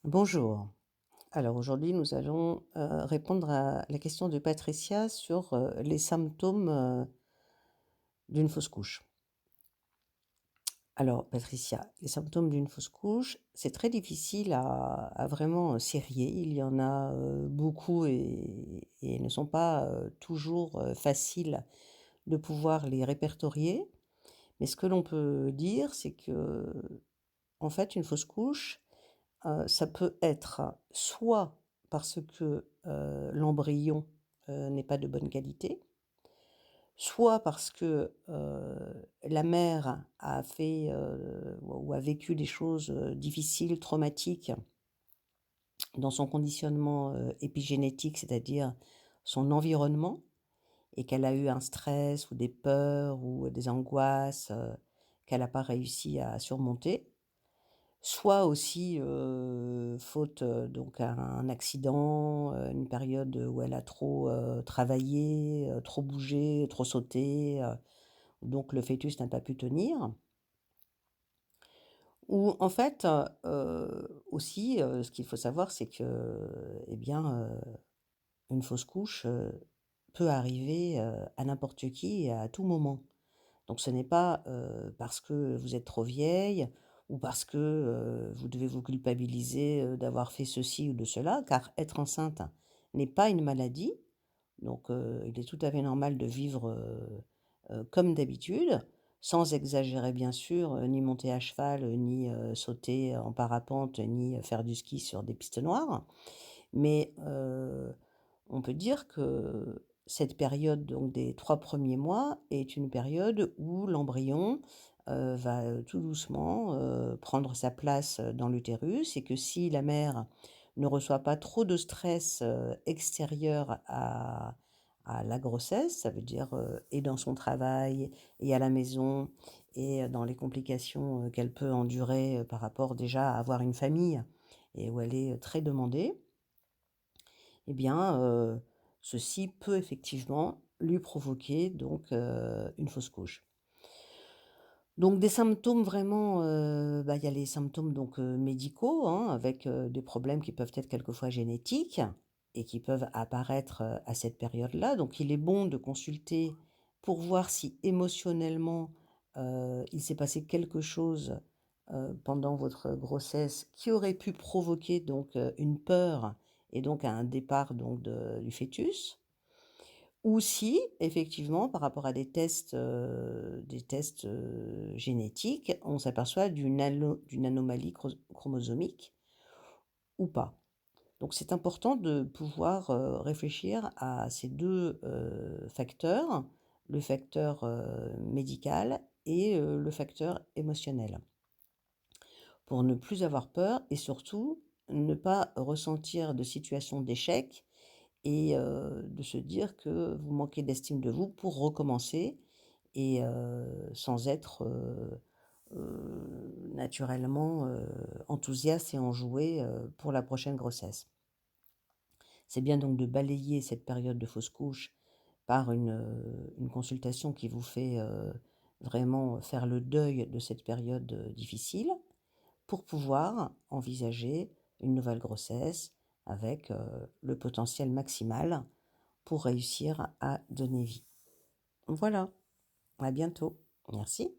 Bonjour. Alors aujourd'hui, nous allons répondre à la question de Patricia sur les symptômes d'une fausse couche. Alors Patricia, les symptômes d'une fausse couche, c'est très difficile à vraiment sérier. Il y en a beaucoup et ne sont pas toujours faciles de pouvoir les répertorier. Mais ce que l'on peut dire, c'est que en fait, une fausse couche, ça peut être soit parce que, l'embryon, n'est pas de bonne qualité, soit parce que, la mère a fait, ou a vécu des choses, difficiles, traumatiques dans son conditionnement, épigénétique, c'est-à-dire son environnement et qu'elle a eu un stress ou des peurs ou des angoisses, qu'elle n'a pas réussi à surmonter. Soit aussi, faute, donc à un accident, une période où elle a trop, travaillé, trop bougé, trop sauté, donc le fœtus n'a pas pu tenir. Ou en fait, aussi, ce qu'il faut savoir, c'est que, eh bien, une fausse couche, peut arriver, à n'importe qui et à tout moment. Donc ce n'est pas, parce que vous êtes trop vieille ou parce que, vous devez vous culpabiliser, d'avoir fait ceci ou de cela, car être enceinte n'est pas une maladie. Donc, il est tout à fait normal de vivre, comme d'habitude, sans exagérer bien sûr, ni monter à cheval, ni, sauter en parapente, ni, faire du ski sur des pistes noires. Mais, on peut dire que cette période donc des 3 premiers mois est une période où l'embryon, va, tout doucement, prendre sa place, dans l'utérus et que si la mère ne reçoit pas trop de stress, extérieur à la grossesse, ça veut dire, et dans son travail et à la maison et dans les complications, qu'elle peut endurer, par rapport déjà à avoir une famille et où elle est, très demandée. Eh bien, ceci peut effectivement lui provoquer donc, une fausse couche. Donc des symptômes vraiment, il y a les symptômes donc, médicaux, hein, avec, des problèmes qui peuvent être quelquefois génétiques et qui peuvent apparaître, à cette période-là. Donc il est bon de consulter pour voir si émotionnellement, il s'est passé quelque chose, pendant votre grossesse qui aurait pu provoquer donc, une peur et donc un départ donc du fœtus. Ou si, effectivement, par rapport à des tests, génétiques, on s'aperçoit d'une anomalie chromosomique ou pas. Donc c'est important de pouvoir, réfléchir à ces 2 facteurs, le facteur, médical et le facteur émotionnel. Pour ne plus avoir peur et surtout ne pas ressentir de situation d'échec et de se dire que vous manquez d'estime de vous pour recommencer et sans être, naturellement, enthousiaste et enjoué, pour la prochaine grossesse. C'est bien donc de balayer cette période de fausse couche par une consultation qui vous fait, vraiment faire le deuil de cette période, difficile pour pouvoir envisager une nouvelle grossesse avec, le potentiel maximal pour réussir à donner vie. Voilà, à bientôt. Merci.